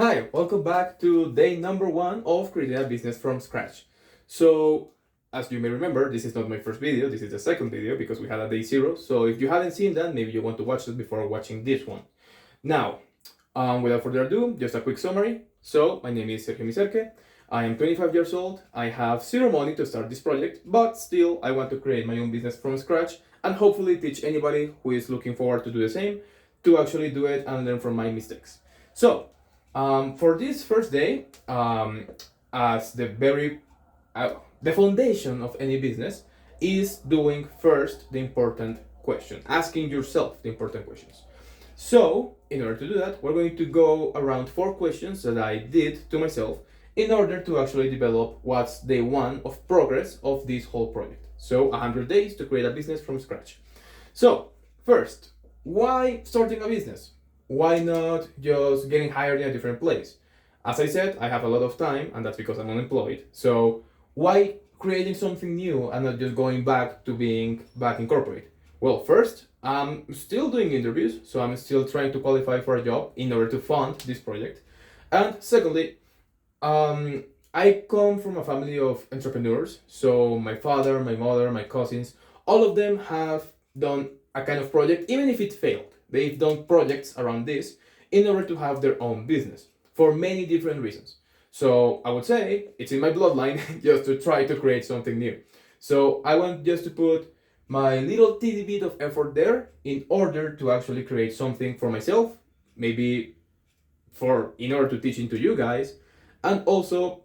Hi, welcome back to day number 1 of creating a business from scratch. So, as you may remember, this is not my first video, this is the second video because we had a day 0. So if you haven't seen that, maybe you want to watch it before watching this one. Now, without further ado, just a quick summary. So, my name is Sergio Miserke. I am 25 years old. I have zero money to start this project, but still I want to create my own business from scratch and hopefully teach anybody who is looking forward to do the same to actually do it and learn from my mistakes. So, for this first day, as the foundation of any business is doing first the important question, asking yourself the important questions. So, in order to do that, we're going to go around 4 questions that I did to myself in order to actually develop what's day 1 of progress of this whole project. So, 100 days to create a business from scratch. So, first, why starting a business? Why not just getting hired in a different place? As I said, I have a lot of time, and that's because I'm unemployed. So why creating something new and not just going back to being back in corporate? Well, first, I'm still doing interviews, so I'm still trying to qualify for a job in order to fund this project. And secondly, I come from a family of entrepreneurs. So my father, my mother, my cousins, all of them have done a kind of project, even if it failed. They've done projects around this in order to have their own business for many different reasons. So I would say it's in my bloodline just to try to create something new. So I want just to put my little teeny bit of effort there in order to actually create something for myself, maybe in order to teach into you guys, and also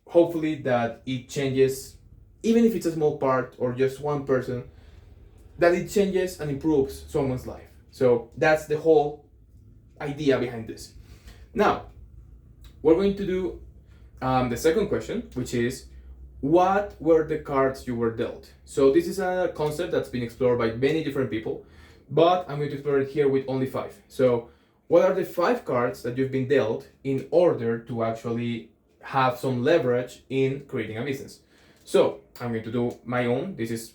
hopefully that it changes, even if it's a small part or just one person, that it changes and improves someone's life. So that's the whole idea behind this. Now, we're going to do the second question, which is, what were the cards you were dealt? So this is a concept that's been explored by many different people, but I'm going to explore it here with only 5. So what are the 5 cards that you've been dealt in order to actually have some leverage in creating a business? So I'm going to do my own. This is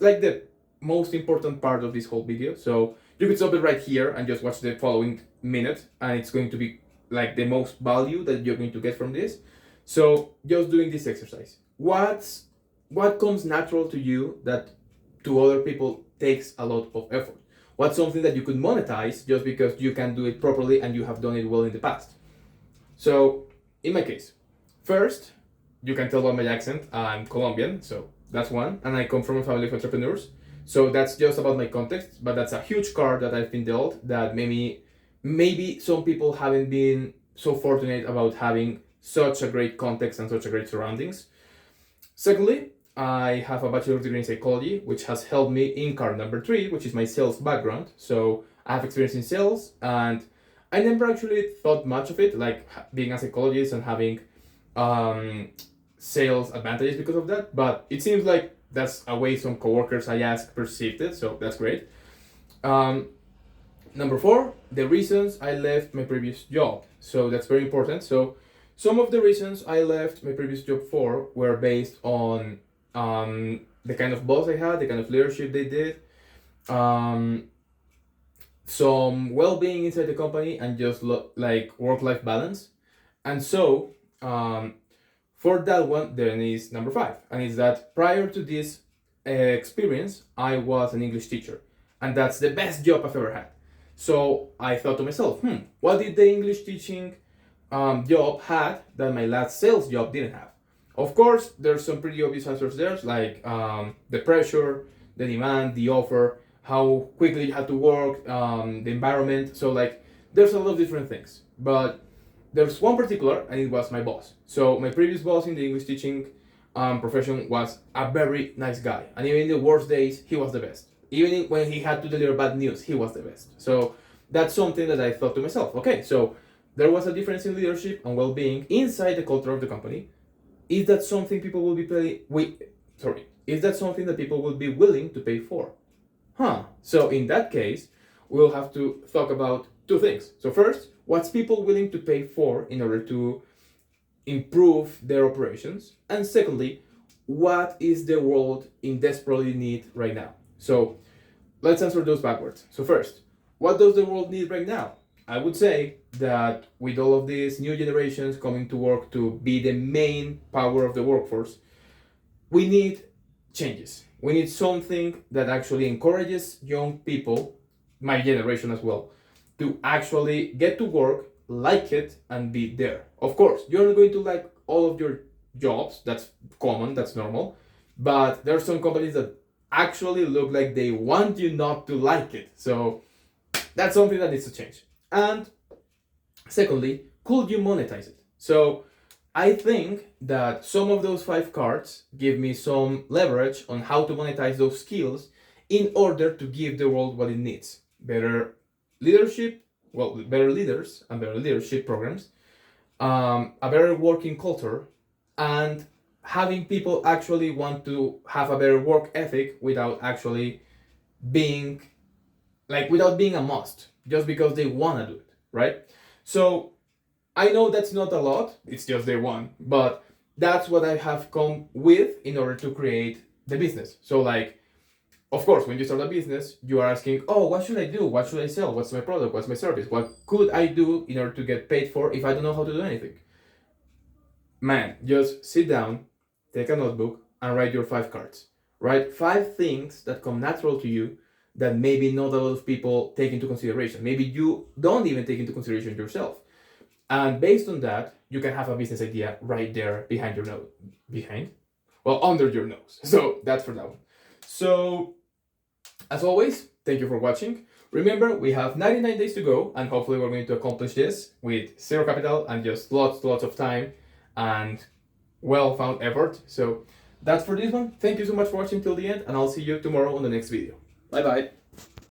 like the most important part of this whole video. So you could stop it right here and just watch the following minute, and it's going to be like the most value that you're going to get from this. So just doing this exercise. What comes natural to you that to other people takes a lot of effort? What's something that you could monetize just because you can do it properly and you have done it well in the past? So in my case, first, you can tell by my accent, I'm Colombian, so that's one, and I come from a family of entrepreneurs. So that's just about my context, but that's a huge card that I've been dealt that maybe some people haven't been so fortunate about having such a great context and such a great surroundings. Secondly, I have a bachelor's degree in psychology, which has helped me in card number 3, which is my sales background. So I have experience in sales, and I never actually thought much of it, like being a psychologist and having sales advantages because of that. But it seems like that's a way some coworkers I ask perceived it, so that's great. Number 4, the reasons I left my previous job. So that's very important. So some of the reasons I left my previous job for were based on the kind of boss I had, the kind of leadership they did, some well-being inside the company, and just like work-life balance. And so for that one, then is number 5, and it's that prior to this experience, I was an English teacher, and that's the best job I've ever had. So I thought to myself, what did the English teaching job had that my last sales job didn't have? Of course, there's some pretty obvious answers there, like the pressure, the demand, the offer, how quickly you had to work, the environment. So like, there's a lot of different things, but there's one particular, and it was my boss. So my previous boss in the English teaching profession was a very nice guy, and even in the worst days, he was the best. Even when he had to deliver bad news, he was the best. So that's something that I thought to myself, okay, so there was a difference in leadership and well-being inside the culture of the company. Is that something people will be is that something that people will be willing to pay for? So in that case, we'll have to talk about 2 things. So first, what's people willing to pay for in order to improve their operations? And secondly, what is the world in desperately need right now? So let's answer those backwards. So first, what does the world need right now? I would say that with all of these new generations coming to work to be the main power of the workforce, we need changes. We need something that actually encourages young people, my generation as well, to actually get to work, like it, and be there. Of course, you're not going to like all of your jobs, that's common, that's normal, but there are some companies that actually look like they want you not to like it. So that's something that needs to change. And secondly, could you monetize it? So I think that some of those 5 cards give me some leverage on how to monetize those skills in order to give the world what it needs. Better leadership, well, better leaders and better leadership programs, a better working culture, and having people actually want to have a better work ethic without actually being without being a must, just because they want to do it, right? So I know that's not a lot, it's just day one, but that's what I have come with in order to create the business. So, like, of course, when you start a business, you are asking, oh, what should I do? What should I sell? What's my product? What's my service? What could I do in order to get paid for if I don't know how to do anything? Man, just sit down, take a notebook, and write your 5 cards. Write 5 things that come natural to you that maybe not a lot of people take into consideration. Maybe you don't even take into consideration yourself. And based on that, you can have a business idea right there behind your nose. Behind? Well, under your nose. So that's for that one. So, as always, thank you for watching. Remember, we have 99 days to go, and hopefully we're going to accomplish this with zero capital and just lots of time and well-found effort. So that's for this one. Thank you so much for watching till the end, and I'll see you tomorrow on the next video. Bye-bye.